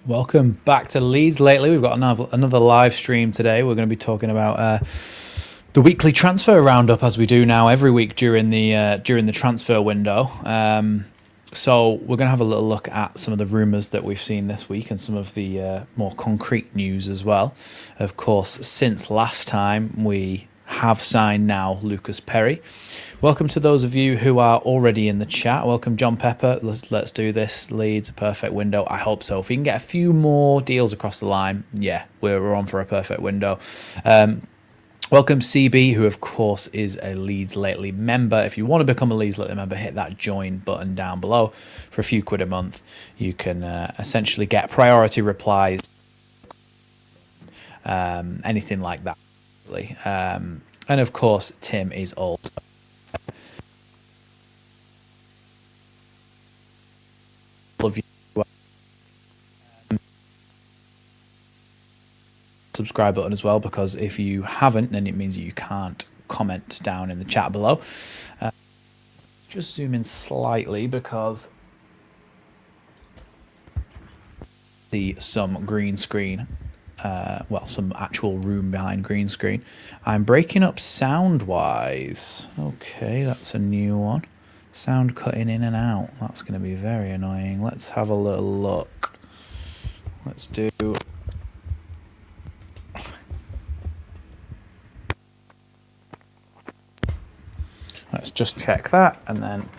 Welcome back to Leeds Lately. We've got another live stream today. We're going to be talking about the weekly transfer roundup, as we do now every week during the transfer window. So we're going to have a little look at some of the rumours that we've seen this week and some of the more concrete news as well. Of course, since last time we have signed now Lucas Perry. Welcome to those of you who are already in the chat. Welcome, John Pepper. Let's do this. Leeds, a perfect window. I hope so. If we can get a few more deals across the line, yeah, we're on for a perfect window. Welcome, CB, who of course is a Leeds Lately member. If you want to become a Leeds Lately member, hit that join button down below. For a few quid a month, you can essentially get priority replies, anything like that. And of course, Tim is also of you subscribe button as well, because if you haven't, then it means you can't comment down in the chat below. Just zoom in slightly because see some green screen. Some actual room behind green screen. I'm breaking up sound-wise. Okay, that's a new one. Sound cutting in and out. That's going to be very annoying. Let's have a little look. Let's do... Let's just check that, and then...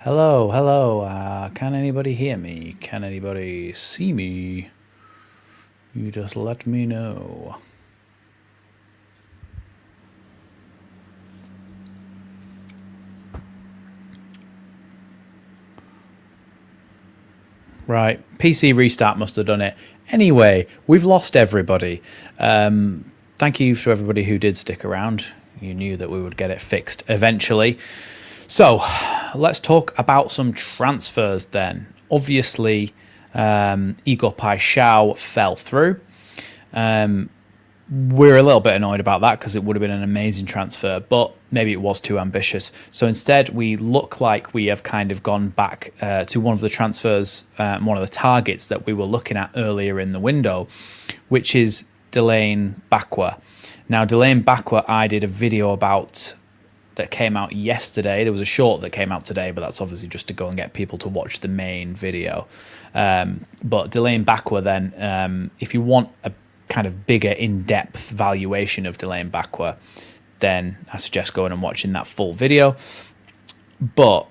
Hello, hello. Can anybody hear me? Can anybody see me? You just let me know. Right, PC restart must have done it. Anyway, we've lost everybody. Thank you to everybody who did stick around. You knew that we would get it fixed eventually. So, let's talk about some transfers then. Obviously, Igor Paixão fell through. We're a little bit annoyed about that because it would have been an amazing transfer, but maybe it was too ambitious. So instead, we look like we have kind of gone back to one of the transfers, one of the targets that we were looking at earlier in the window, which is Dehley Bakwa. Now, Dehley Bakwa, I did a video about that came out yesterday. There was a short that came out today, but that's obviously just to go and get people to watch the main video. But Dehley Bakwa then, if you want a kind of bigger in-depth valuation of Dehley Bakwa, then I suggest going and watching that full video. But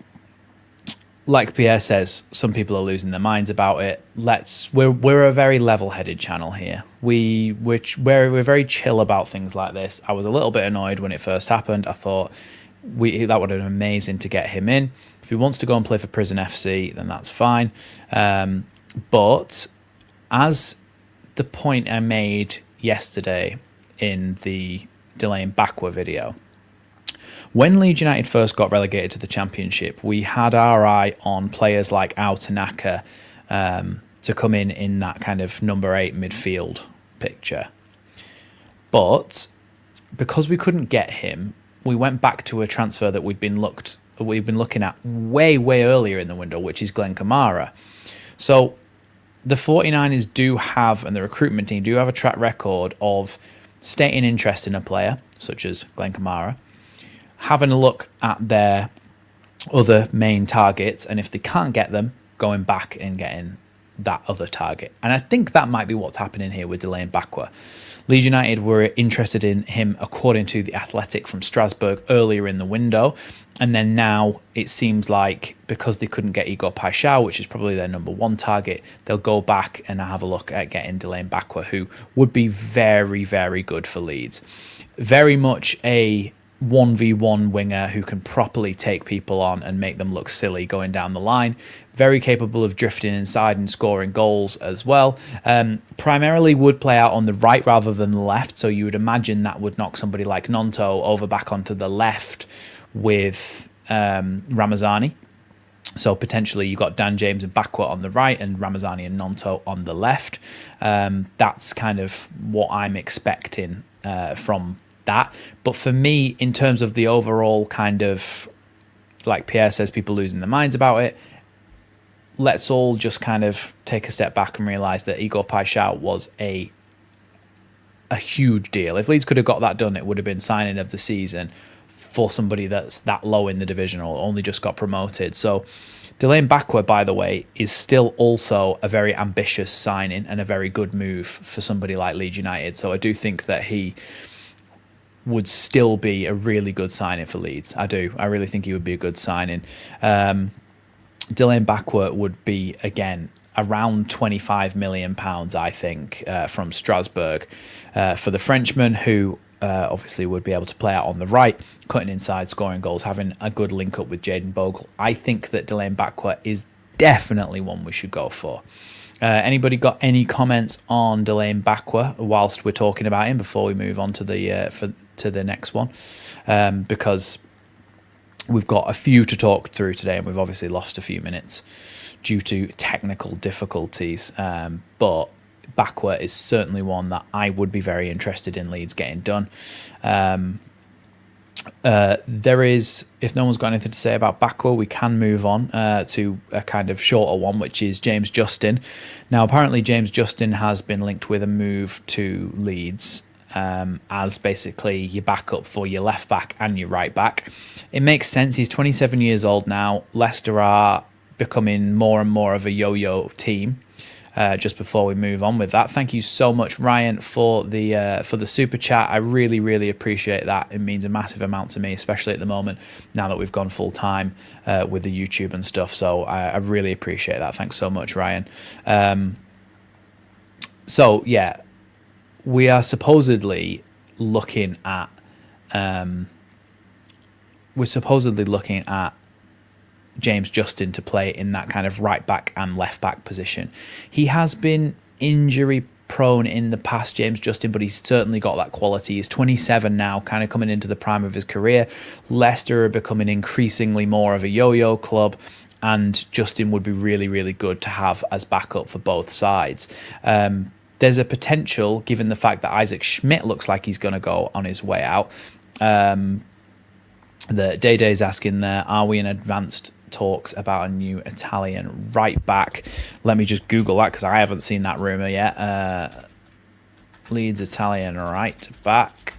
like Pierre says, some people are losing their minds about it. We're a very level-headed channel here. We're very chill about things like this. I was a little bit annoyed when it first happened. I thought that would have been amazing to get him in. If he wants to go and play for Prison FC, then that's fine. But as the point I made yesterday in the Dehley Bakwa video, when Leeds United first got relegated to the Championship, we had our eye on players like Tanaka to come in that kind of number 8 midfield picture. But because we couldn't get him, we went back to a transfer that we've been looking at way earlier in the window, which is Glenn Kamara. So the 49ers do have, and the recruitment team do have, a track record of stating interest in a player, such as Glenn Kamara, having a look at their other main targets, and if they can't get them, going back and getting that other target. And I think that might be what's happening here with Dehley Bakwa. Leeds United were interested in him, according to The Athletic, from Strasbourg earlier in the window. And then now it seems like because they couldn't get Igor Paixão, which is probably their number 1 target, they'll go back and have a look at getting Dehley Bakwa, who would be very, very good for Leeds. Very much a 1v1 winger who can properly take people on and make them look silly going down the line. Very capable of drifting inside and scoring goals as well. Primarily would play out on the right rather than the left, so you would imagine that would knock somebody like Nonto over back onto the left with Ramazani. So potentially you've got Dan James and Bakwa on the right and Ramazani and Nonto on the left. That's kind of what I'm expecting from that. But for me, in terms of the overall kind of, like Pierre says, people losing their minds about it, let's all just kind of take a step back and realise that Igor Paixão was a huge deal. If Leeds could have got that done, it would have been signing of the season for somebody that's that low in the division or only just got promoted. So Dehley Bakwa, by the way, is still also a very ambitious signing and a very good move for somebody like Leeds United. So I do think that he would still be a really good signing for Leeds. I do. I really think he would be a good signing. Dehley Bakwa would be, again, around £25 million, I think, from Strasbourg for the Frenchman, who obviously would be able to play out on the right, cutting inside, scoring goals, having a good link up with Jayden Bogle. I think that Dehley Bakwa is definitely one we should go for. Anybody got any comments on Dehley Bakwa whilst we're talking about him before we move on to the next one? Because we've got a few to talk through today, and we've obviously lost a few minutes due to technical difficulties. But Bakwa is certainly one that I would be very interested in Leeds getting done. There is, if no one's got anything to say about Bakwa, we can move on to a kind of shorter one, which is James Justin. Now, apparently James Justin has been linked with a move to Leeds as basically your backup for your left back and your right back. It makes sense. He's 27 years old now. Leicester are becoming more and more of a yo-yo team. just before we move on with that. Thank you so much, Ryan, for the super chat. I really, really appreciate that. It means a massive amount to me, especially at the moment now that we've gone full time with the YouTube and stuff. So I really appreciate that. Thanks so much, Ryan. So yeah, we are supposedly looking at James Justin to play in that kind of right back and left back position. He has been injury prone in the past, James Justin, but he's certainly got that quality. He's 27 now, kind of coming into the prime of his career. Leicester are becoming increasingly more of a yo-yo club, and Justin would be really, really good to have as backup for both sides. There's a potential, given the fact that Isaac Schmidt looks like he's going to go on his way out. The Day-Day's asking there, are we in advanced talks about a new Italian right back? Let me just Google that because I haven't seen that rumour yet. Leeds Italian right back.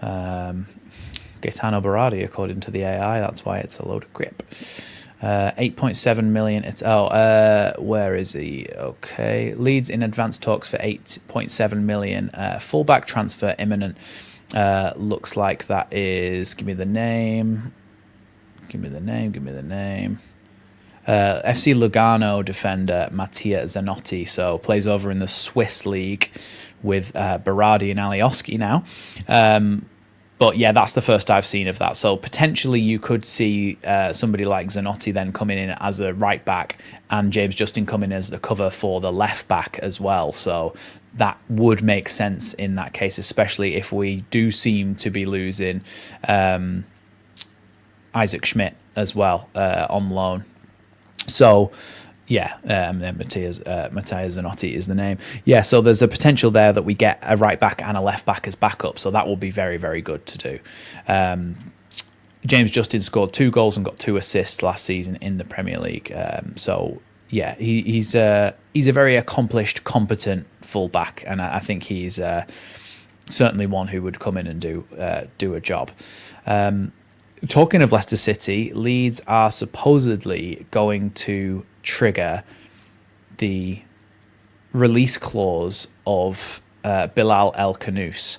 Gaetano Berardi, according to the AI. That's why it's a load of grip. 8.7 million. Where is he? Okay. Leeds in advanced talks for 8.7 million. Fullback transfer imminent. Looks like that is. Give me the name. FC Lugano defender Mattia Zanotti. So plays over in the Swiss league with Berardi and Alioski now. But yeah, that's the first I've seen of that. So potentially you could see somebody like Zanotti then coming in as a right back and James Justin coming as the cover for the left back as well. So that would make sense in that case, especially if we do seem to be losing Isaac Schmidt as well on loan. So yeah, Mattia Zanotti is the name. Yeah, so there's a potential there that we get a right back and a left back as backup. So that will be very, very good to do. James Justin scored 2 goals and got 2 assists last season in the Premier League. So yeah, he's a very accomplished, competent fullback, and I think he's certainly one who would come in and do a job. Talking of Leicester City, Leeds are supposedly going to trigger the release clause of Bilal El-Khannouss.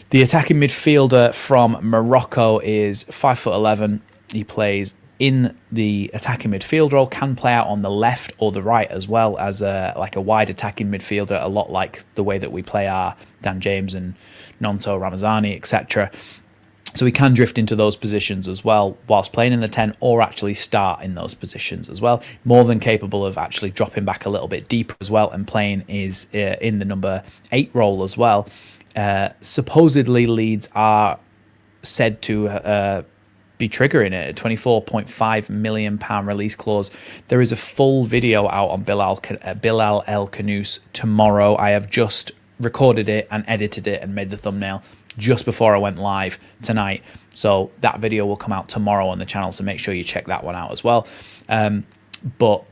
The attacking midfielder from Morocco is 5'11". He plays in the attacking midfield role, can play out on the left or the right as well as a wide attacking midfielder, a lot like the way that we play our Dan James and Nonto Ramazani, etc. So he can drift into those positions as well whilst playing in the 10, or actually start in those positions as well. More than capable of actually dropping back a little bit deeper as well and playing is in the number 8 role as well. Supposedly Leeds are said to be triggering it, a £24.5 million release clause. There is a full video out on Bilal El-Khannouss tomorrow. I have just recorded it and edited it and made the thumbnail just before I went live tonight. So that video will come out tomorrow on the channel, so make sure you check that one out as well. But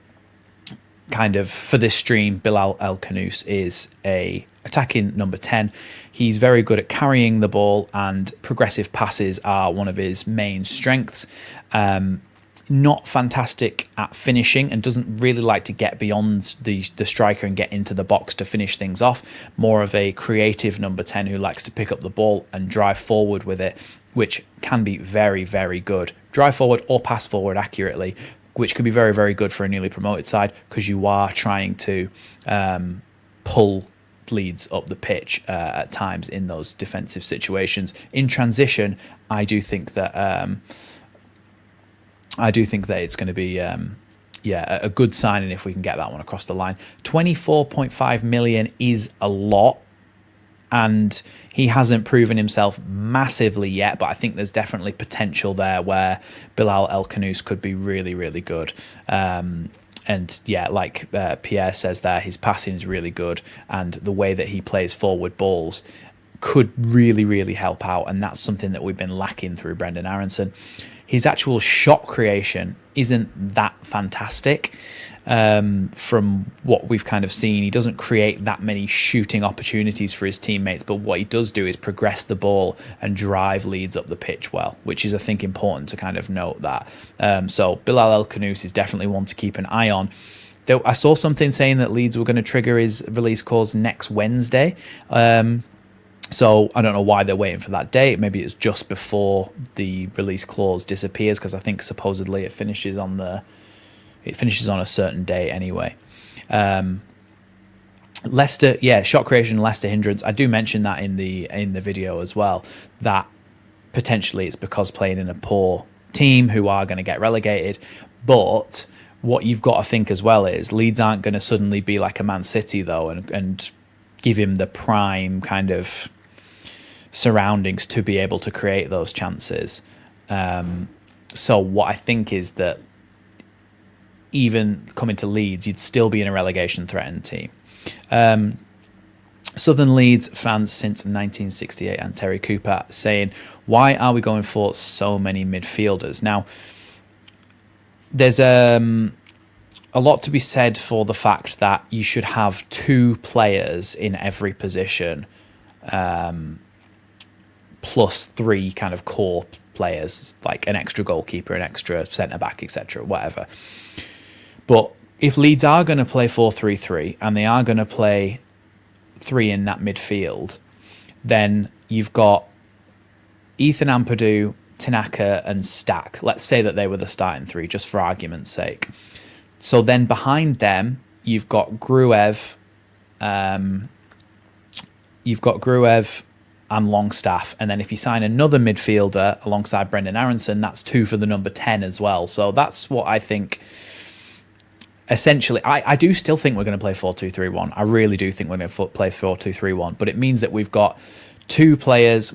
kind of for this stream, Bilal El-Khannouss is a attacking number 10. He's very good at carrying the ball, and progressive passes are one of his main strengths. Not fantastic at finishing and doesn't really like to get beyond the striker and get into the box to finish things off. More of a creative number 10 who likes to pick up the ball and drive forward with it, which can be very, very good. Drive forward or pass forward accurately, which could be very, very good for a newly promoted side because you are trying to pull Leeds up the pitch at times in those defensive situations. In transition, I do think that it's going to be a good signing if we can get that one across the line. 24.5 million is a lot, and he hasn't proven himself massively yet, but I think there's definitely potential there where Bilal El-Khannouss could be really, really good. And yeah, like Pierre says there, his passing is really good, and the way that he plays forward balls could really, really help out, and that's something that we've been lacking through Brendan Aaronson. His actual shot creation isn't that fantastic from what we've kind of seen. He doesn't create that many shooting opportunities for his teammates, but what he does do is progress the ball and drive Leeds up the pitch well, which is, I think, important to kind of note that. So Bilal El-Khannouss is definitely one to keep an eye on. I saw something saying that Leeds were going to trigger his release clause next Wednesday. So I don't know why they're waiting for that date. Maybe it's just before the release clause disappears, because I think supposedly it finishes on a certain day anyway. Leicester, shot creation, Leicester hindrance. I do mention that in the video as well, that potentially it's because playing in a poor team who are going to get relegated. But what you've got to think as well is Leeds aren't going to suddenly be like a Man City though, and give him the prime kind of surroundings to be able to create those chances. So what I think is that even coming to Leeds, you'd still be in a relegation threatened team. Southern Leeds fans since 1968, and Terry Cooper saying, why are we going for so many midfielders? Now, there's a lot to be said for the fact that you should have 2 players in every position, plus 3 kind of core players, like an extra goalkeeper, an extra centre-back, etc., whatever. But if Leeds are going to play 4-3-3 and they are going to play 3 in that midfield, then you've got Ethan Ampadu, Tanaka and Stack. Let's say that they were the starting 3, just for argument's sake. So then behind them, you've got Gruev, and Longstaff. And then if you sign another midfielder alongside Brendan Aaronson, that's 2 for the number 10 as well. So that's what I think. Essentially, I do still think we're going to play 4-2-3-1. I really do think we're going to play 4-2-3-1. But it means that we've got 2 players.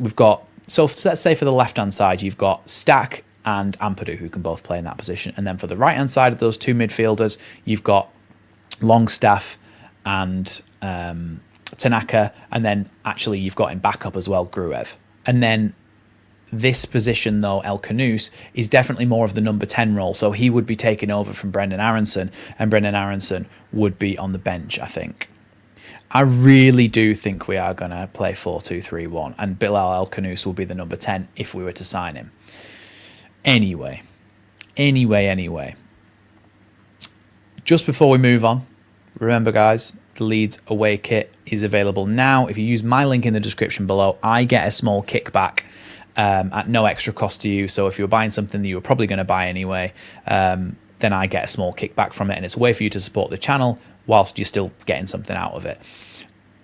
So let's say for the left-hand side, you've got Stack and Ampadu, who can both play in that position. And then for the right-hand side of those 2 midfielders, you've got Longstaff and Tanaka. And then actually you've got in backup as well, Gruev. And then this position, though, El-Khannouss, is definitely more of the number 10 role. So he would be taking over from Brendan Aaronson, and Brendan Aaronson would be on the bench, I think. I really do think we are going to play 4-2-3-1, and Bilal El-Khannouss will be the number 10 if we were to sign him. Anyway. Just before we move on, remember, guys, the Leeds away kit is available now. If you use my link in the description below, I get a small kickback at no extra cost to you. So if you're buying something that you were probably going to buy anyway, then I get a small kickback from it, and it's a way for you to support the channel whilst you're still getting something out of it.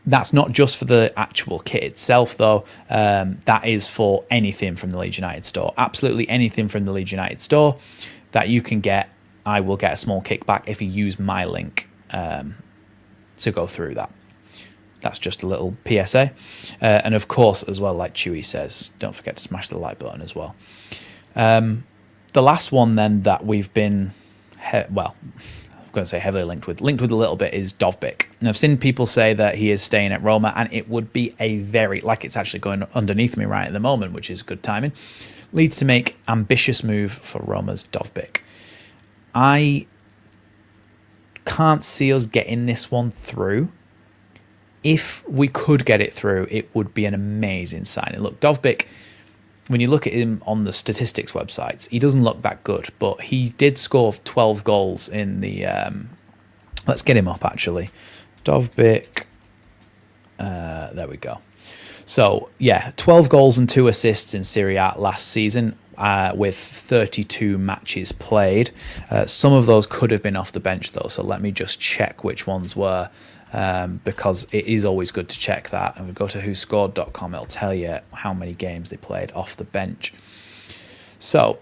That's not just for the actual kit itself, though. That is for anything from the Leeds United store. Absolutely anything from the Leeds United store that you can get, I will get a small kickback if you use my link to go through that. That's just a little PSA. And of course, as well, like Chewy says, don't forget to smash the like button as well. The last one then that we've been, I'm going to say heavily linked with a little bit, is Dovbyk. And I've seen people say that he is staying at Roma, and it would be a very, like it's actually going underneath me right at the moment, which is good timing, Leeds to make ambitious move for Roma's Dovbyk. I can't see us getting this one through. If we could get it through, it would be an amazing signing. Look, Dovbyk, when you look at him on the statistics websites, he doesn't look that good, but he did score 12 goals in the... let's get him up, actually. Dovbyk. There we go. So, 12 goals and 2 assists in Serie A last season, with 32 matches played. Some of those could have been off the bench, though, so let me just check which ones were. Because it is always good to check that. And we go to whoscored.com, it'll tell you how many games they played off the bench. So,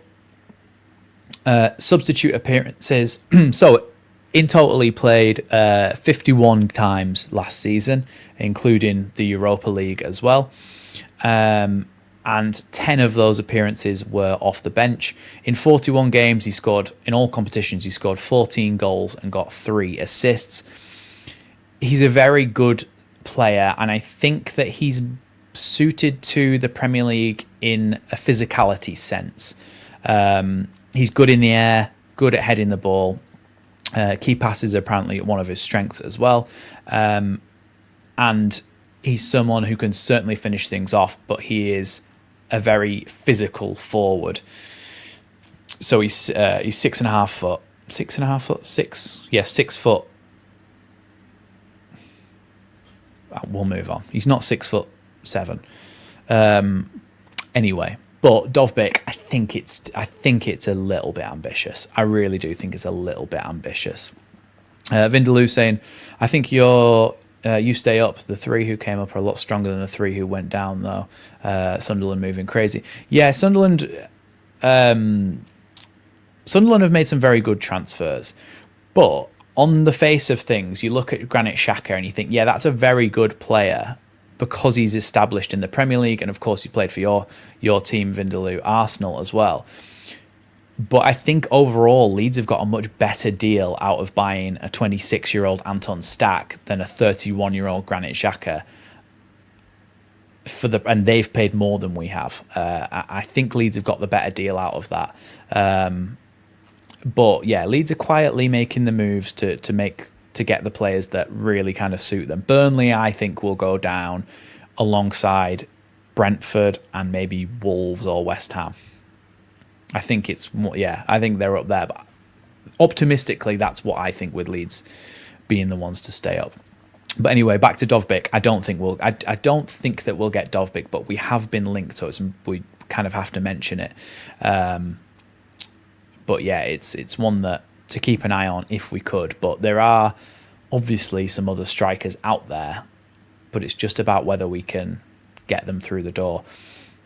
substitute appearances. So, in total, he played 51 times last season, including the Europa League as well. And 10 of those appearances were off the bench. In 41 games, in all competitions, he scored 14 goals and got 3 assists. He's a very good player, and I think that he's suited to the Premier League in a physicality sense. He's good in the air, good at heading the ball. Key passes are apparently one of his strengths as well. And he's someone who can certainly finish things off, but he is a very physical forward. So he's 6.5 foot. 6.5 foot, 6 foot. We'll move on. He's not 6'7". Anyway, but Dovbyk, I think it's a little bit ambitious. I really do think it's a little bit ambitious. Vindaloo saying, I think you stay up. The 3 who came up are a lot stronger than the 3 who went down, though. Sunderland moving crazy. Yeah, Sunderland have made some very good transfers, but on the face of things, you look at Granit Xhaka and you think, yeah, that's a very good player because he's established in the Premier League, and of course he played for your team, Vindaloo, Arsenal as well. But I think overall, Leeds have got a much better deal out of buying a 26-year-old Anton Stack than a 31-year-old Granit Xhaka. And they've paid more than we have. I think Leeds have got the better deal out of that. But yeah, Leeds are quietly making the moves to get the players that really kind of suit them. Burnley, I think, will go down alongside Brentford and maybe Wolves or West Ham. I think it's more, I think they're up there. But optimistically, that's what I think, with Leeds being the ones to stay up. But anyway, back to Dovbyk. I don't think that we'll get Dovbyk, but we have been linked, so we kind of have to mention it. But yeah, it's one that to keep an eye on if we could. But there are obviously some other strikers out there, but it's just about whether we can get them through the door.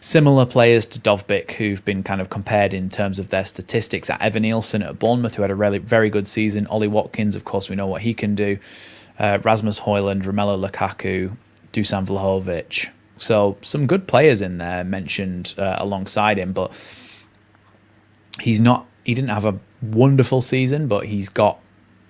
Similar players to Dovbyk who've been kind of compared in terms of their statistics at Evan-Nielsen at Bournemouth, who had a really very good season. Ollie Watkins, of course, we know what he can do. Rasmus Højlund, Romelu Lukaku, Dusan Vlahovic. So some good players in there mentioned alongside him, but he didn't have a wonderful season, but he's got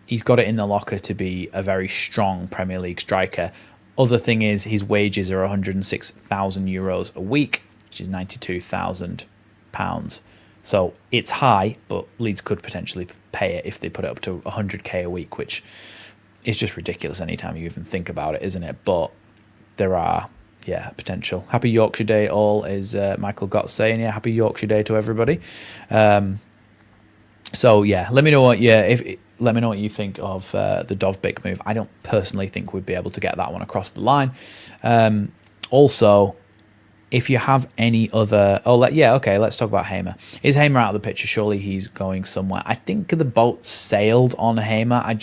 it in the locker to be a very strong Premier League striker. Other thing is his wages are €106,000 a week, which is £92,000. So it's high, but Leeds could potentially pay it if they put it up to 100k a week, which is just ridiculous anytime you even think about it, isn't it? But there are, potential. Happy Yorkshire Day all, is Michael Gott saying. Yeah, happy Yorkshire Day to everybody. So yeah, let me know what you think of the Dovbyk move. I don't personally think we'd be able to get that one across the line. Also, if you have any other... let's talk about Hamer. Is Hamer out of the picture? Surely he's going somewhere. I think the boat sailed on Hamer. I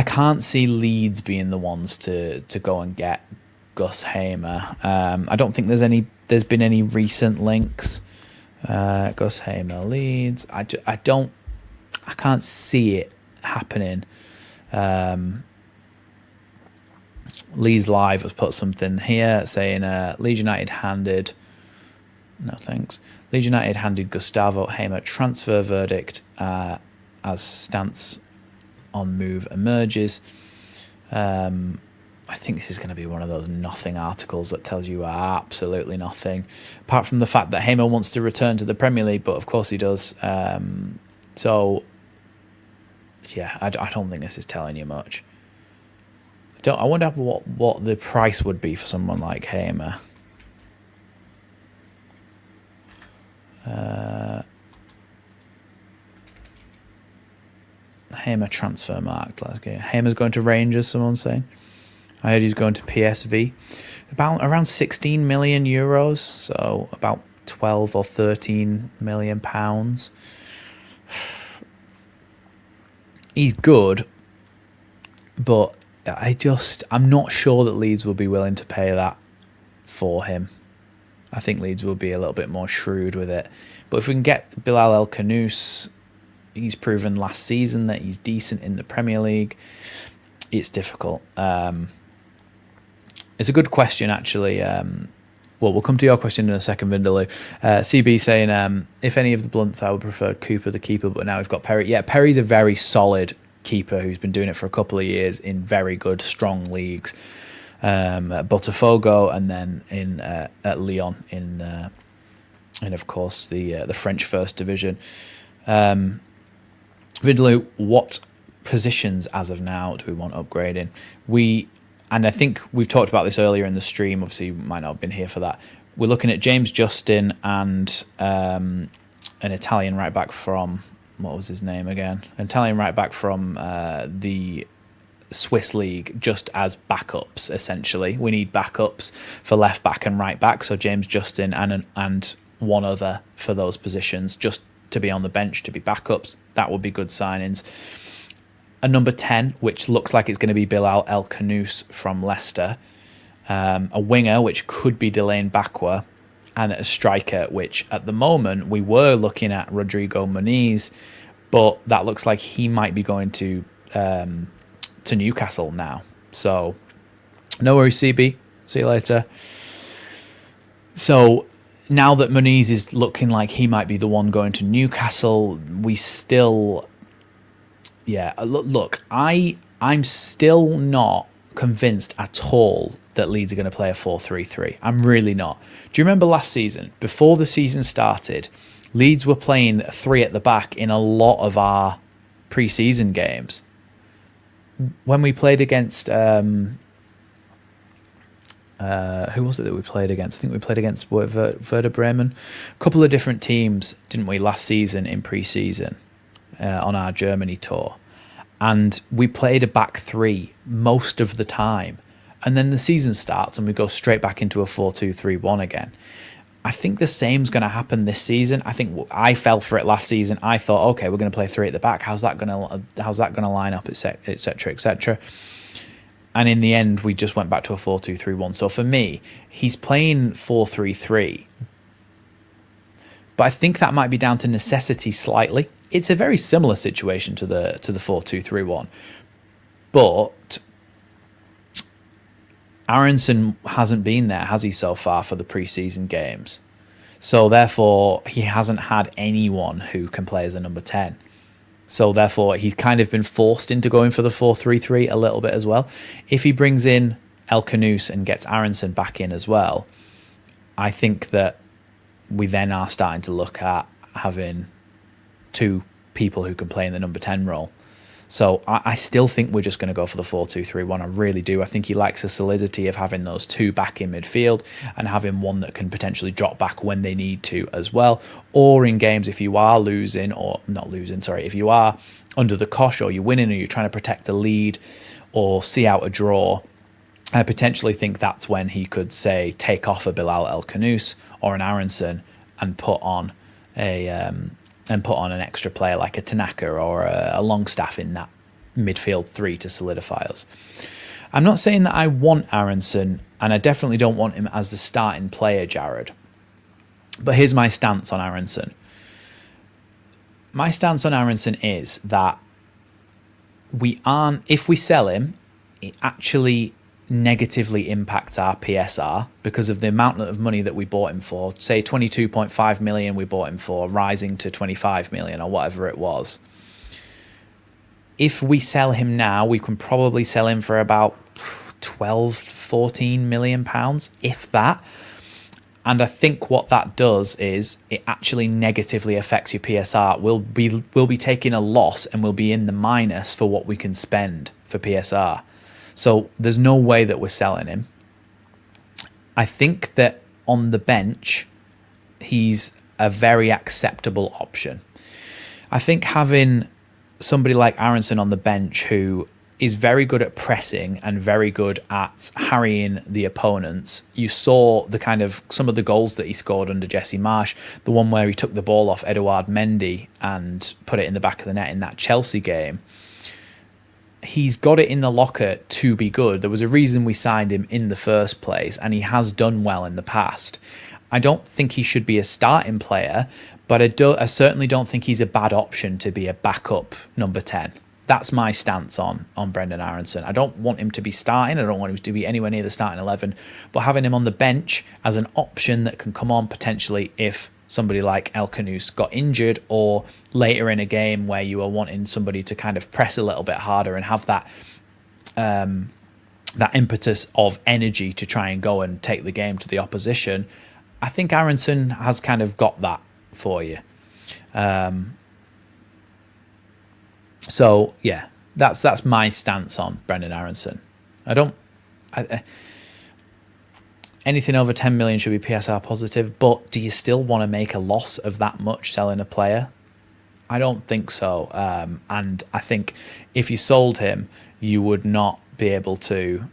can't see Leeds being the ones to go and get Gus Hamer. I don't think there's been any recent links. Gus Hamer, Leeds. I can't see it happening. Leeds Live has put something here saying Leeds United handed... No thanks. Leeds United handed Gustavo Hamer transfer verdict as stance on move emerges. I think this is going to be one of those nothing articles that tells you absolutely nothing, apart from the fact that Hamer wants to return to the Premier League, but of course he does. I don't think this is telling you much. I wonder what the price would be for someone like Hamer. Hamer transfer marked. Let's go. Hamer's going to Rangers, someone's saying. I heard he's going to PSV. Around 16 million euros, so about 12 or 13 million pounds. He's good, but I'm not sure that Leeds will be willing to pay that for him. I think Leeds will be a little bit more shrewd with it. But if we can get Bilal El-Khannouss, he's proven last season that he's decent in the Premier League. It's difficult. It's a good question, actually. We'll come to your question in a second, Vindaloo. CB saying, if any of the blunts, I would prefer Cooper the keeper, but now we've got Perry. Yeah, Perry's a very solid keeper who's been doing it for a couple of years in very good, strong leagues. At Botafogo, and then at Lyon in of course the French First Division. Vindaloo, what positions as of now do we want upgrading? And I think we've talked about this earlier in the stream. Obviously, you might not have been here for that. We're looking at James Justin and an Italian right back from what was his name again? An Italian right back from the Swiss league, just as backups. Essentially, we need backups for left back and right back. So James Justin and one other for those positions, just to be on the bench, to be backups. That would be good signings. A number 10, which looks like it's going to be Bilal El-Khannouss from Leicester. A winger, which could be Dehley Bakwa. And a striker, which at the moment we were looking at Rodrigo Muniz, but that looks like he might be going to Newcastle now. So no worries, CB. See you later. So now that Muniz is looking like he might be the one going to Newcastle, we still... Yeah, look, I'm still not convinced at all that Leeds are going to play a 4-3-3. I'm really not. Do you remember last season? Before the season started, Leeds were playing 3 at the back in a lot of our pre-season games. When we played against... who was it that we played against? I think we played against Werder Bremen. A couple of different teams, didn't we, last season in pre-season on our Germany tour. And we played a back 3 most of the time. And then the season starts and we go straight back into a 4-2-3-1 again. I think the same's going to happen this season. I think I fell for it last season. I thought, okay, we're going to play 3 at the back. How's that going to line up, etc., etc. And in the end, we just went back to a 4-2-3-1. So for me, he's playing 4-3-3. But I think that might be down to necessity slightly. It's a very similar situation to the 4-2-3-1. But Aaronson hasn't been there, has he, so far for the pre-season games? So therefore, he hasn't had anyone who can play as a number 10. So therefore, he's kind of been forced into going for the 4-3-3 a little bit as well. If he brings in El-Khannouss and gets Aaronson back in as well, I think that we then are starting to look at having 2 people who can play in the number 10 role. So I still think we're just going to go for the 4-2-3-1. I really do. I think he likes the solidity of having those 2 back in midfield and having one that can potentially drop back when they need to as well. Or in games, if you are losing, or not losing, sorry, if you are under the cosh or you're winning or you're trying to protect a lead or see out a draw, I potentially think that's when he could, say, take off a Bilal El-Khannouss or an Aaronson and put on an extra player like a Tanaka or a Longstaff in that midfield 3 to solidify us. I'm not saying that I want Aaronson, and I definitely don't want him as the starting player, Jared. But here's my stance on Aaronson. My stance on Aaronson is that if we sell him, it actually negatively impacts our PSR because of the amount of money that we bought him for. Say 22.5 million we bought him for, rising to 25 million or whatever it was. If we sell him now, we can probably sell him for about 12, 14 million pounds, if that. And I think what that does is it actually negatively affects your PSR. We'll be taking a loss and we'll be in the minus for what we can spend for PSR. So there's no way that we're selling him. I think that on the bench, he's a very acceptable option. I think having somebody like Aaronson on the bench who is very good at pressing and very good at harrying the opponents. You saw the kind of some of the goals that he scored under Jesse Marsch, the one where he took the ball off Edouard Mendy and put it in the back of the net in that Chelsea game. He's got it in the locker to be good. There was a reason we signed him in the first place, and he has done well in the past. I don't think he should be a starting player, but I certainly don't think he's a bad option to be a backup number 10. That's my stance on Brendan Aaronson. I don't want him to be starting. I don't want him to be anywhere near the starting 11, but having him on the bench as an option that can come on potentially if somebody like El-Khannouss got injured, or later in a game where you are wanting somebody to kind of press a little bit harder and have that that impetus of energy to try and go and take the game to the opposition. I think Aaronson has kind of got that for you. So yeah, that's my stance on Brendan Aaronson. Anything over 10 million should be PSR positive, but do you still want to make a loss of that much selling a player? I don't think so. And I think if you sold him, you would not be able to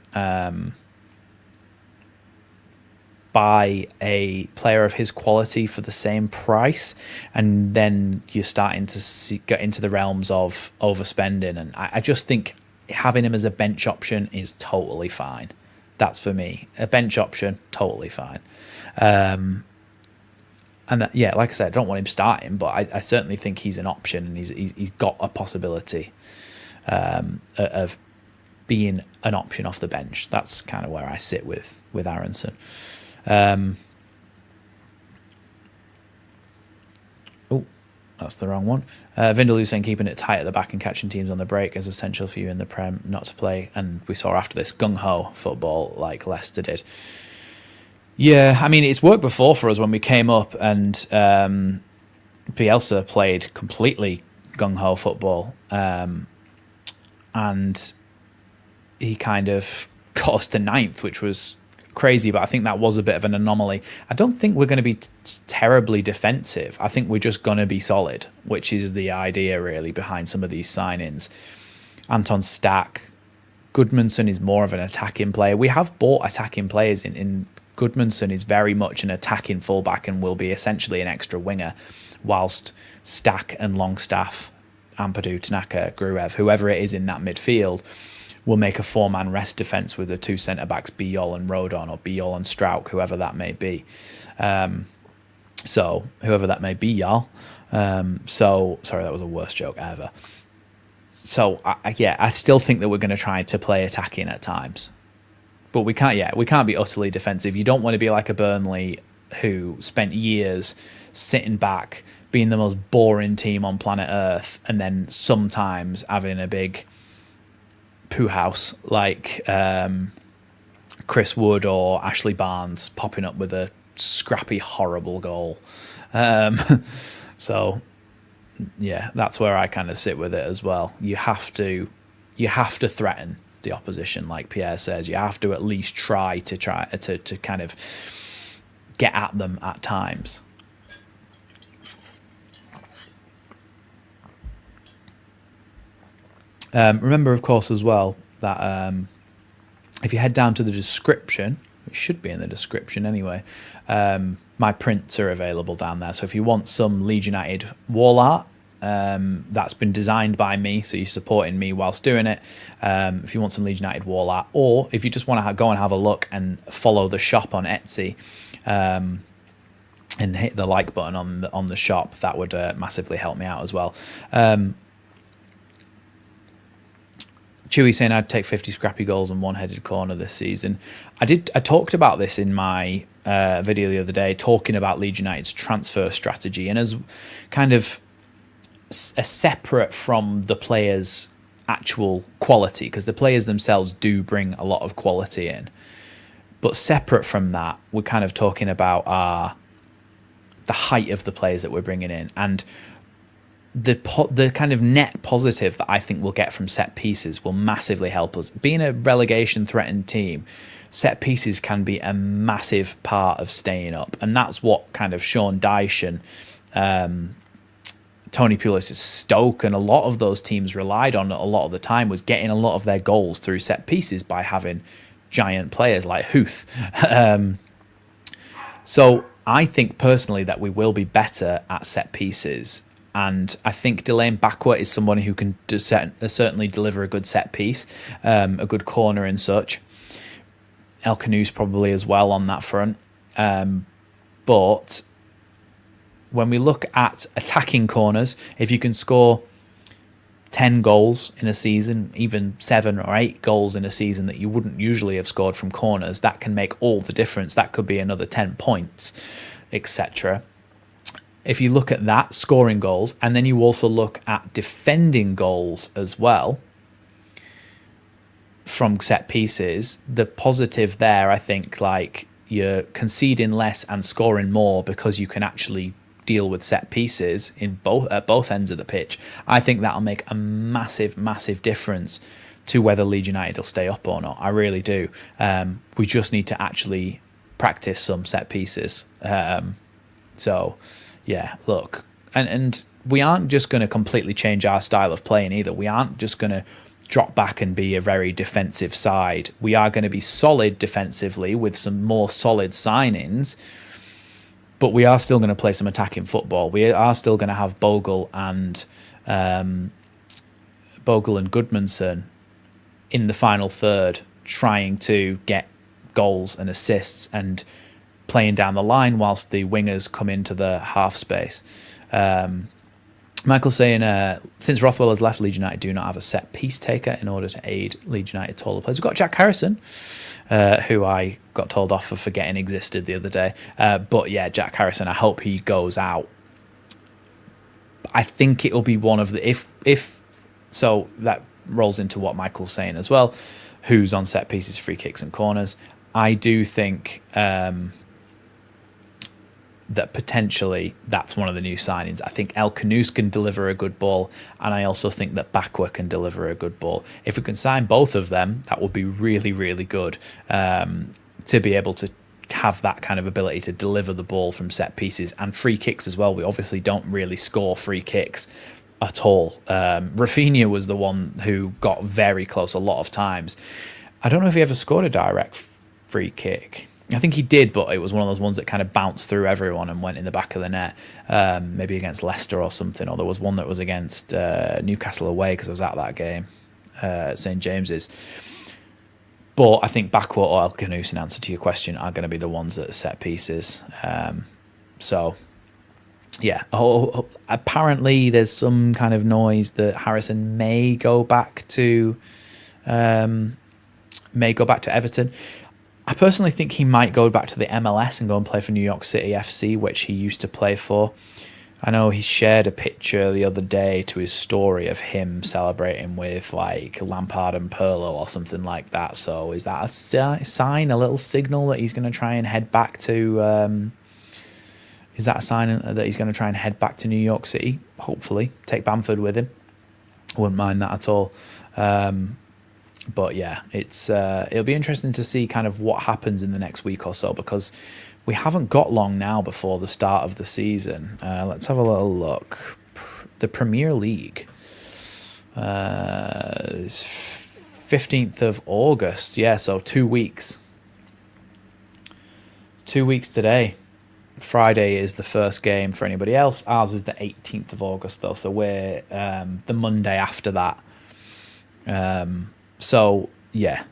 buy a player of his quality for the same price, and then you're starting to get into the realms of overspending. And I just think having him as a bench option is totally fine. That's for me. A bench option, totally fine. And yeah, like I said, I don't want him starting, but I certainly think he's an option, and he's got a possibility of being an option off the bench. That's kind of where I sit with Aaronson. Oh, that's the wrong one. Vindaloo saying keeping it tight at the back and catching teams on the break is essential for you in the Prem not to play. And we saw after this gung-ho football like Leicester did. Yeah, I mean, it's worked before for us when we came up and Bielsa played completely gung-ho football. And he kind of got us to 9th, which was crazy, but I think that was a bit of an anomaly. I don't think we're going to be terribly defensive. I think we're just going to be solid, which is the idea really behind some of these signings. Anton Stack, Goodmanson is more of an attacking player. We have bought attacking players in Goodmanson is very much an attacking fullback and will be essentially an extra winger, whilst Stack and Longstaff, Ampadu, Tanaka, Gruev, whoever it is in that midfield, will make a 4-man rest defence with the 2 centre-backs, Biol and Rodon, or Biol and Strauch, whoever that may be. So, whoever that may be, y'all. Sorry, that was the worst joke ever. So, I still think that we're going to try to play attacking at times. But we can't be utterly defensive. You don't want to be like a Burnley who spent years sitting back, being the most boring team on planet Earth, and then sometimes having a big poo house like Chris Wood or Ashley Barnes popping up with a scrappy, horrible goal. So, yeah, that's where I kind of sit with it as well. You have to threaten the opposition, like Pierre says. You have to at least try to kind of get at them at times. Remember, of course, as well, that if you head down to the description, it should be in the description anyway, my prints are available down there. So if you want some Leeds United wall art, that's been designed by me, so you're supporting me whilst doing it. If you want some Leeds United wall art, or if you just want to go and have a look and follow the shop on Etsy, and hit the like button on the shop, that would massively help me out as well. Chewy saying I'd take 50 scrappy goals and one-headed corner this season. I talked about this in my video the other day, talking about Leeds United's transfer strategy, and as kind of separate from the players' actual quality, because the players themselves do bring a lot of quality in. But separate from that, we're kind of talking about the height of the players that we're bringing in, and the kind of net positive that I think we'll get from set pieces will massively help us. Being a relegation threatened team, set pieces can be a massive part of staying up, and that's what kind of Sean Dyche and Tony Pulis' Stoke and a lot of those teams relied on a lot of the time, was getting a lot of their goals through set pieces by having giant players like Huth. So I think personally that we will be better at set pieces. And I think Dehley Bakwa is someone who can certainly deliver a good set piece, a good corner and such. El-Khannouss probably as well on that front. But when we look at attacking corners, if you can score 10 goals in a season, even 7 or 8 goals in a season that you wouldn't usually have scored from corners, that can make all the difference. That could be another 10 points, etc. If you look at that, scoring goals, and then you also look at defending goals as well from set pieces, the positive there, I think, like you're conceding less and scoring more because you can actually deal with set pieces at both ends of the pitch. I think that'll make a massive, massive difference to whether Leeds United will stay up or not. I really do. We just need to actually practice some set pieces. So, yeah, look, and we aren't just going to completely change our style of playing either. We aren't just going to drop back and be a very defensive side. We are going to be solid defensively with some more solid signings, but we are still going to play some attacking football. We are still going to have Bogle and Goodmanson in the final third, trying to get goals and assists and playing down the line whilst the wingers come into the half space. Michael's saying, since Rothwell has left, Leeds United do not have a set piece taker in order to aid Leeds United taller players. We've got Jack Harrison, who I got told off for forgetting existed the other day. But yeah, Jack Harrison, I hope he goes out. I think it'll be one of the, if so that rolls into what Michael's saying as well, who's on set pieces, free kicks and corners. I do think that potentially that's one of the new signings. I think El-Khannouss can deliver a good ball, and I also think that Bakwa can deliver a good ball. If we can sign both of them, that would be really, really good, to be able to have that kind of ability to deliver the ball from set pieces and free kicks as well. We obviously don't really score free kicks at all. Rafinha was the one who got very close a lot of times. I don't know if he ever scored a direct free kick. I think he did, but it was one of those ones that kind of bounced through everyone and went in the back of the net, maybe against Leicester or something. Or there was one that was against Newcastle away, because I was at that game at St James's. But I think Bakwa or El-Khannouss, in answer to your question, are going to be the ones that are set pieces. So, yeah. Apparently there's some kind of noise that Harrison may go back to Everton. I personally think he might go back to the MLS and go and play for New York City FC, which he used to play for. I know he shared a picture the other day to his story of him celebrating with like Lampard and Pirlo or something like that. So is that a sign, a little signal that he's going to try and head back to... is that a sign that he's going to try and head back to New York City? Hopefully. Take Bamford with him. I wouldn't mind that at all. But yeah, it'll be interesting to see kind of what happens in the next week or so, because we haven't got long now before the start of the season. Let's have a little look. The Premier League is 15th of August. Yeah, so 2 weeks. 2 weeks today. Friday is the first game for anybody else. Ours is the 18th of August, though, so we're the Monday after that. So yeah,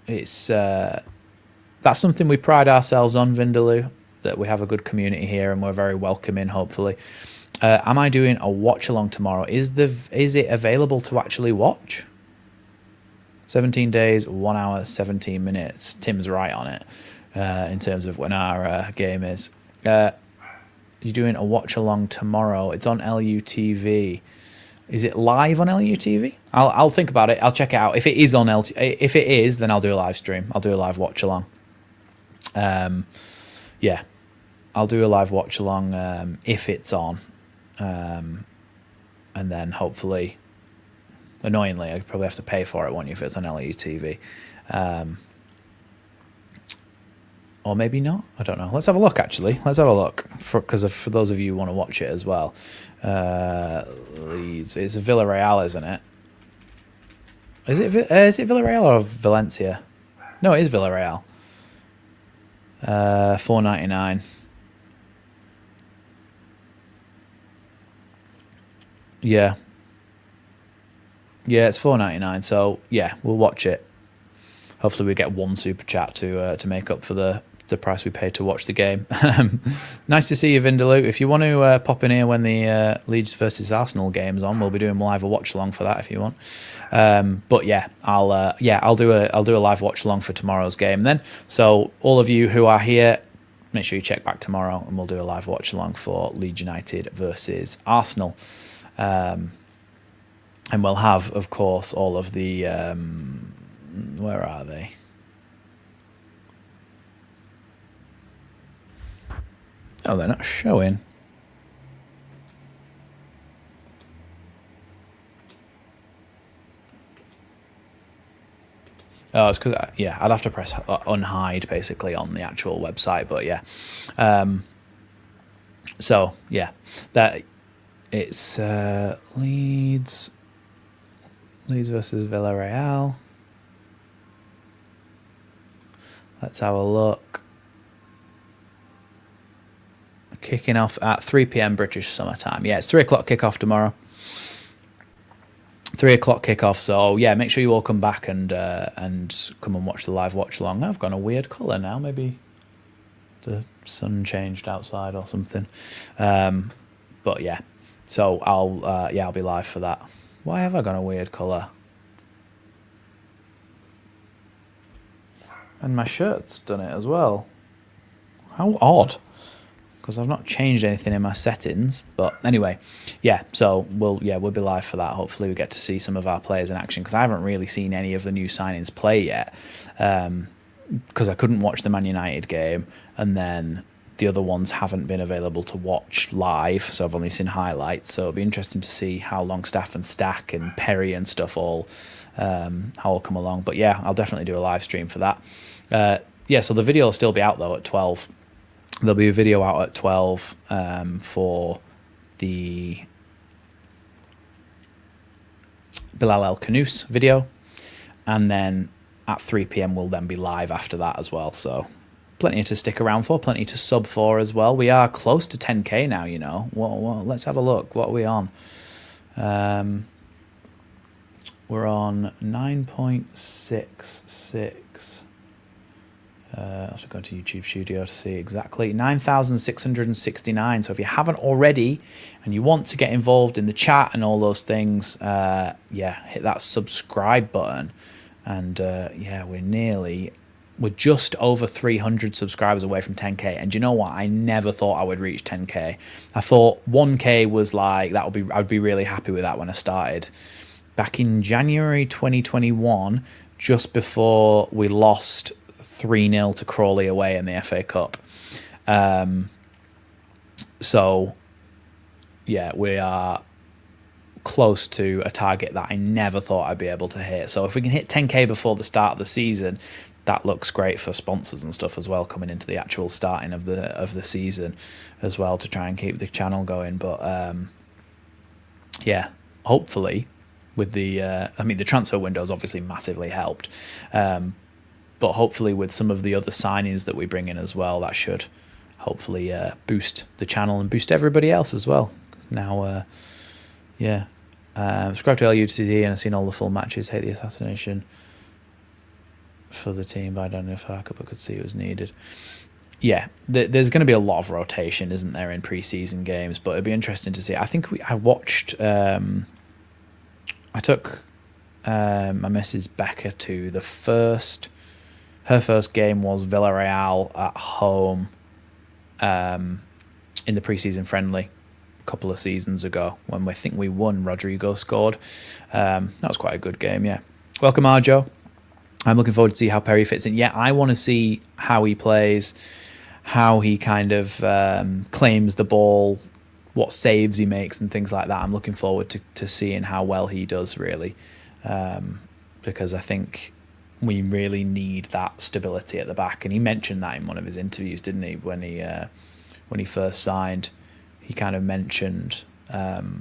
it's that's something we pride ourselves on, Vindaloo, that we have a good community here and we're very welcoming. Hopefully, am I doing a watch along tomorrow? Is it available to actually watch? 17 days, 1 hour, 17 minutes. Tim's right on it in terms of when our game is. You're doing a watch along tomorrow. It's on LUTV. Is it live on LUTV? I'll think about it. I'll check it out. If it is on if it is, then I'll do a live stream. I'll do a live watch along. Yeah, I'll do a live watch along if it's on, and then hopefully, annoyingly, I probably have to pay for it, won't you, if it's on LUTV, or maybe not. I don't know. Let's have a look. Actually, let's have a look because for those of you who want to watch it as well. Leeds. It's Villarreal, isn't it? Is it Villarreal or Valencia? No, it is Villarreal. $4.99. Yeah. Yeah, it's $4.99. So yeah, we'll watch it. Hopefully, we get one super chat to make up for the price we paid to watch the game. Nice to see you, Vindaloo. If you want to pop in here when the Leeds versus Arsenal game's on, we'll be doing live a watch along for that if you want. But yeah, I'll do a live watch along for tomorrow's game then. So all of you who are here, make sure you check back tomorrow, and we'll do a live watch along for Leeds United versus Arsenal. And we'll have, of course, all of the where are they? Oh, they're not showing. Oh, it's because, yeah, I'd have to press unhide, basically, on the actual website, but yeah. So, yeah, that It's Leeds versus Villarreal. Let's have a look. Kicking off at 3 p.m. British summer time. Yeah, it's 3 o'clock kickoff tomorrow. 3 o'clock kickoff. So yeah, make sure you all come back and come and watch the live watch along. I've gone a weird colour now. Maybe the sun changed outside or something. But yeah, so I'll be live for that. Why have I gone a weird colour? And my shirt's done it as well. How odd. Because I've not changed anything in my settings. But anyway, yeah, so we'll be live for that. Hopefully we get to see some of our players in action, because I haven't really seen any of the new signings play yet. Because I couldn't watch the Man United game, and then the other ones haven't been available to watch live, so I've only seen highlights. So it'll be interesting to see how Longstaff and Stack and Perry and stuff all come along. But yeah, I'll definitely do a live stream for that. So the video will still be out though at 12. There'll be a video out at 12 for the Bilal El-Khannouss video, and then at 3 p.m. we'll then be live after that as well. So plenty to stick around for, plenty to sub for as well. We are close to 10k now, you know. Well, let's have a look. What are we on? We're on 9.66. I have to go to YouTube Studio to see exactly. 9,669. So if you haven't already and you want to get involved in the chat and all those things, hit that subscribe button. And we're just over 300 subscribers away from 10k. And you know what? I never thought I would reach 10k. I thought 1k was like, I'd be really happy with that when I started. Back in January 2021, just before we lost 3-0 to Crawley away in the FA Cup. We are close to a target that I never thought I'd be able to hit. So if we can hit 10k before the start of the season, that looks great for sponsors and stuff as well, coming into the actual starting of the season as well, to try and keep the channel going. But hopefully with the transfer window's obviously massively helped. But hopefully with some of the other signings that we bring in as well, that should hopefully boost the channel and boost everybody else as well. Now, subscribe to LUTD, and I've seen all the full matches. Hate the assassination for the team, but I don't know if I could see it was needed. Yeah, there's going to be a lot of rotation, isn't there, in pre-season games? But it'd be interesting to see. I think I watched. I took my Mrs. Becca to the first. Her first game was Villarreal at home in the pre-season friendly a couple of seasons ago, when I think we won. Rodrigo scored. That was quite a good game, yeah. Welcome, Arjo. I'm looking forward to see how Perry fits in. Yeah, I want to see how he plays, how he kind of claims the ball, what saves he makes and things like that. I'm looking forward to seeing how well he does, really, because I think we really need that stability at the back. And he mentioned that in one of his interviews, didn't he? When he first signed, he kind of mentioned the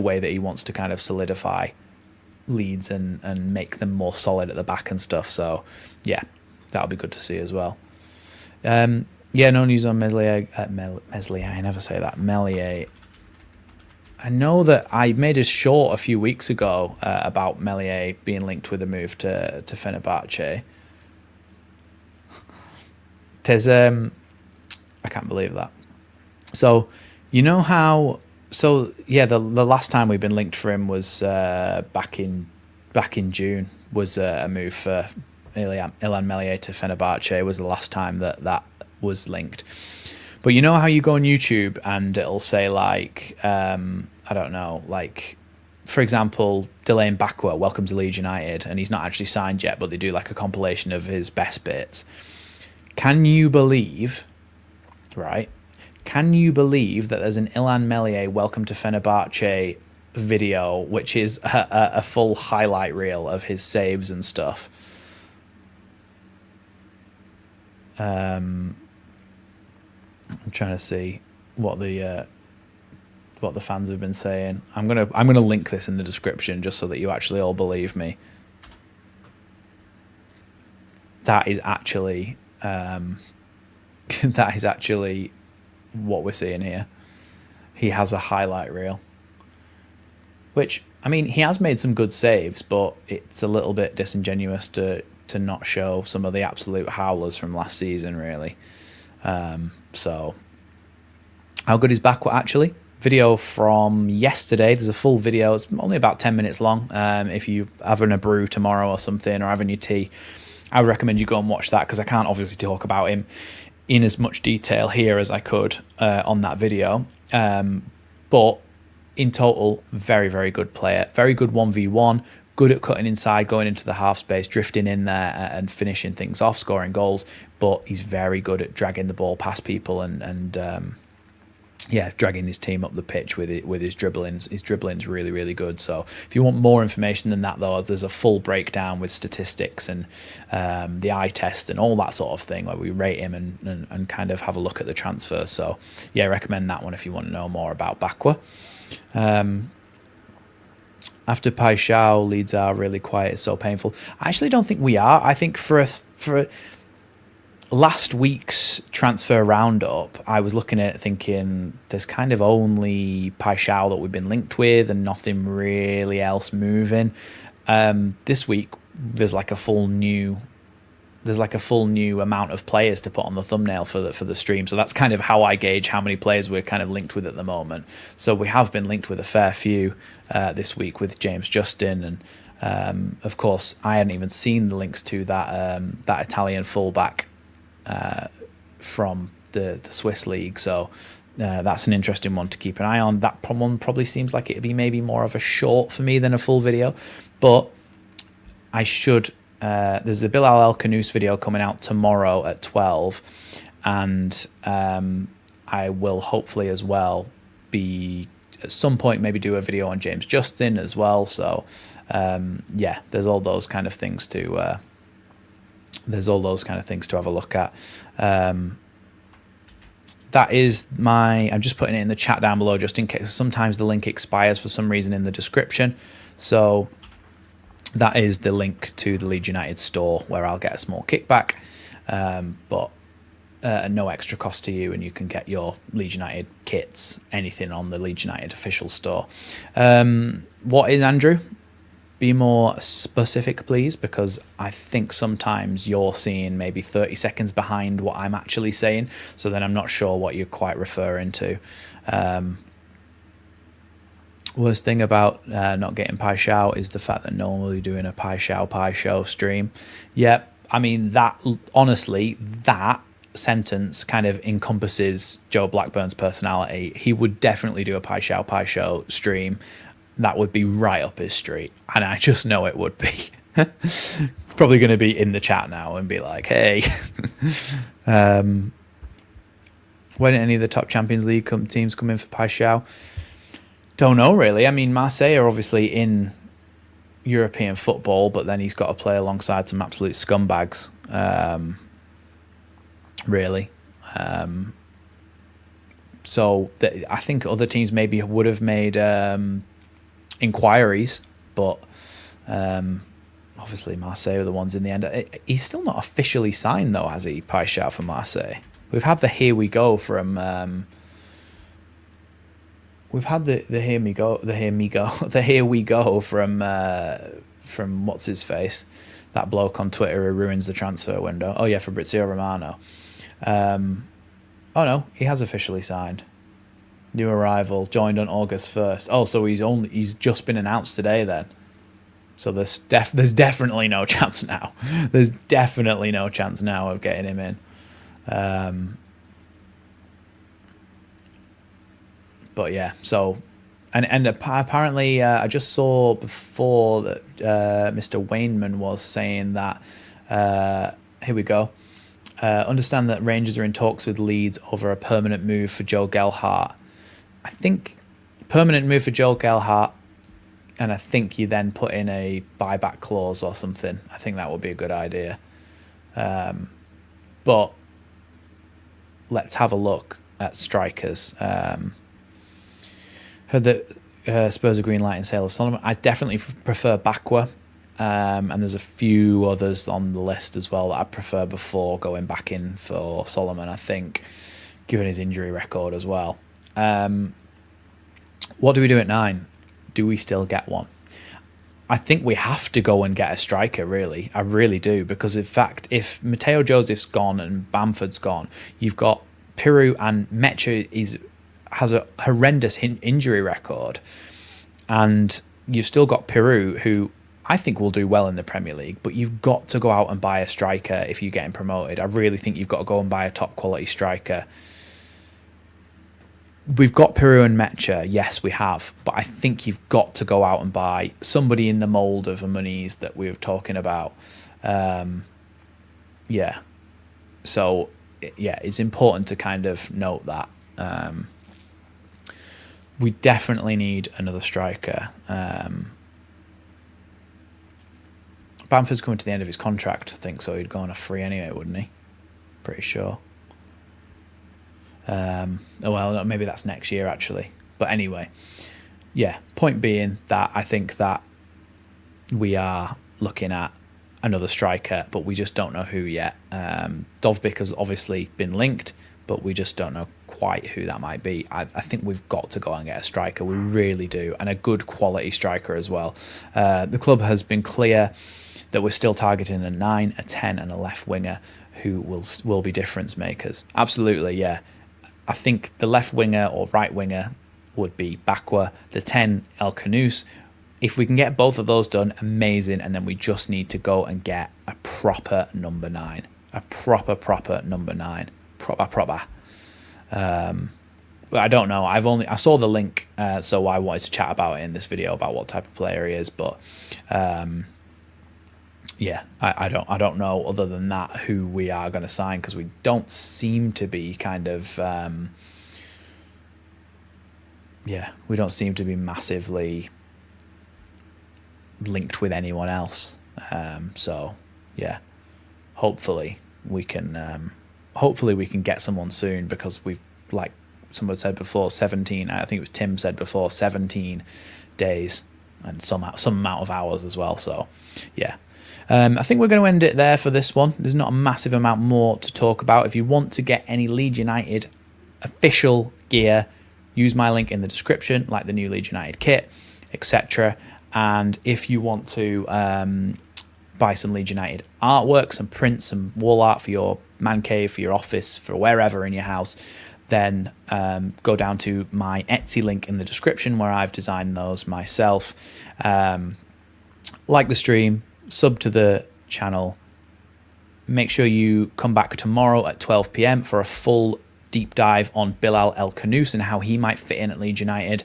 way that he wants to kind of solidify Leeds and make them more solid at the back and stuff. So yeah, that'll be good to see as well. No news on Meslier. I never say that. Meslier. I know that I made a short a few weeks ago about Meslier being linked with a move to Fenerbahce. There's I can't believe that. So you know how? So yeah, the last time we've been linked for him was back in June. Was a move for Ilhan Meslier to Fenerbahce. Was the last time that was linked. But you know how you go on YouTube and it'll say like, I don't know, like, for example, Dehley Bakwa, welcome to Leeds United, and he's not actually signed yet, but they do like a compilation of his best bits. Can you believe that there's an Ilhan Meslier welcome to Fenerbahce video, which is a full highlight reel of his saves and stuff? I'm trying to see what the what the fans have been saying. I'm gonna link this in the description just so that you actually all believe me. That is actually that is actually what we're seeing here. He has a highlight reel, which, I mean, he has made some good saves, but it's a little bit disingenuous to not show some of the absolute howlers from last season, really. So, how good is Bakwa actually? Video from yesterday. There's a full video. It's only about 10 minutes long. If you're having a brew tomorrow or something, or having your tea, I would recommend you go and watch that, because I can't obviously talk about him in as much detail here as I could on that video. But in total, very, very good player. Very good 1v1. Good at cutting inside, going into the half space, drifting in there and finishing things off, scoring goals. But he's very good at dragging the ball past people and dragging his team up the pitch with his dribblings. His dribbling's really, really good. So if you want more information than that, though, there's a full breakdown with statistics and the eye test and all that sort of thing, where we rate him and kind of have a look at the transfer. So yeah, I recommend that one if you want to know more about Bakwa. After Paixão, Leeds are really quiet. It's so painful. I actually don't think we are. I think for last week's transfer roundup, I was looking at it thinking there's kind of only Paixão that we've been linked with and nothing really else moving. This week there's like a full new amount of players to put on the thumbnail for the stream. So that's kind of how I gauge how many players we're kind of linked with at the moment. So we have been linked with a fair few this week with James Justin, and of course I hadn't even seen the links to that Italian fullback from the Swiss league. So that's an interesting one to keep an eye on. That one probably seems like it'd be maybe more of a short for me than a full video, but I should. There's a Bilal El-Khannouss video coming out tomorrow at 12, and I will hopefully as well be at some point maybe do a video on James Justin as well. So there's all those kind of things to have a look at. That is I'm just putting it in the chat down below just in case. Sometimes the link expires for some reason in the description. So that is the link to the Leeds United store, where I'll get a small kickback, but no extra cost to you, and you can get your Leeds United kits, anything on the Leeds United official store. What is, Andrew? Be more specific, please, because I think sometimes you're seeing maybe 30 seconds behind what I'm actually saying, so then I'm not sure what you're quite referring to. Worst thing about not getting Paixão is the fact that no one will be doing a Paixão stream. Yeah, I mean, that honestly, that sentence kind of encompasses Joe Blackburn's personality. He would definitely do a Paixão stream. That would be right up his street, and I just know it would be. Probably going to be in the chat now and be like, hey. When any of the top Champions League teams come in for Paixão? Don't know, really. I mean, Marseille are obviously in European football, but then he's got to play alongside some absolute scumbags, really. So I think other teams maybe would have made inquiries, but obviously Marseille are the ones in the end. He's still not officially signed, though, has he, Paixão, for Marseille? We've had the here we go from... We've had the here we go from what's his face, that bloke on Twitter who ruins the transfer window. Oh yeah, Fabrizio Romano. Oh no, he has officially signed. New arrival, joined on August 1st. Oh, so he's just been announced today then. So there's definitely no chance now. There's definitely no chance now of getting him in. But yeah, so and apparently I just saw before that Mr. Wainman was saying that here we go. Understand that Rangers are in talks with Leeds over a permanent move for Joe Gelhardt. I think permanent move for Joe Gelhardt, and I think you then put in a buyback clause or something. I think that would be a good idea. But let's have a look at strikers. Heard that Spurs are green lighting sale of Solomon. I definitely prefer Bakwa. And there's a few others on the list as well that I prefer before going back in for Solomon, I think, given his injury record as well. What do we do at 9? Do we still get one? I think we have to go and get a striker, really. I really do, because in fact, if Mateo Joseph's gone and Bamford's gone, you've got Piru, and Mecha has a horrendous injury record, and you've still got Piru, who I think will do well in the Premier League, but you've got to go out and buy a striker if you're getting promoted. I really think you've got to go and buy a top quality striker. We've got Piru and Mecha, yes, we have, but I think you've got to go out and buy somebody in the mould of Muniz that we were talking about. Yeah. So, yeah, it's important to kind of note that. We definitely need another striker. Bamford's coming to the end of his contract, I think, so he'd go on a free anyway, wouldn't he? Pretty sure. Well, maybe that's next year, actually. But anyway, yeah, point being that I think that we are looking at another striker, but we just don't know who yet. Dovbyk has obviously been linked, but we just don't know quite who that might be. I think we've got to go and get a striker. We really do, and a good quality striker as well. The club has been clear that we're still targeting a 9, a 10, and a left winger who will be difference makers. Absolutely, yeah. I think the left winger or right winger would be Bakwa, the 10, El-Khannouss. If we can get both of those done, amazing, and then we just need to go and get a proper number 9. A proper number 9. Proper. But I don't know. I saw the link, so I wanted to chat about it in this video about what type of player he is. But yeah, I don't know other than that who we are going to sign, because we don't seem to be kind of we don't seem to be massively linked with anyone else. So yeah, hopefully we can get someone soon, because we've, like someone said before, 17, I think it was Tim said before, 17 days and some amount of hours as well. So yeah. I think we're going to end it there for this one. There's not a massive amount more to talk about. If you want to get any Leeds United official gear, use my link in the description, like the new Leeds United kit, etc. And if you want to buy some Leeds United artwork, some prints, some wall art for your man cave, for your office, for wherever in your house, then go down to my Etsy link in the description, where I've designed those myself. Like the stream, sub to the channel. Make sure you come back tomorrow at 12 p.m. for a full deep dive on Bilal El-Khannouss and how he might fit in at Leeds United.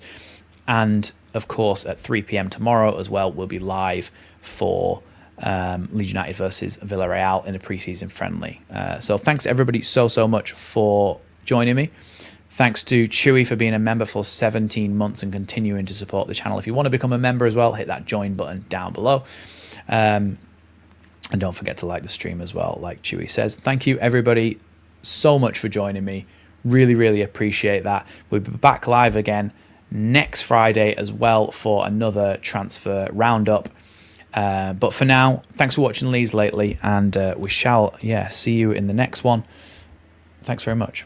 And of course, at 3 p.m. tomorrow as well, we'll be live for Leeds United versus Villarreal in a pre-season friendly. So thanks everybody so much for joining me. Thanks to Chewy for being a member for 17 months and continuing to support the channel. If you want to become a member as well, hit that join button down below. And don't forget to like the stream as well, like Chewy says. Thank you everybody so much for joining me. Really appreciate that. We'll be back live again next Friday as well for another transfer roundup. But for now, thanks for watching Leeds Lately, and we shall see you in the next one. Thanks very much.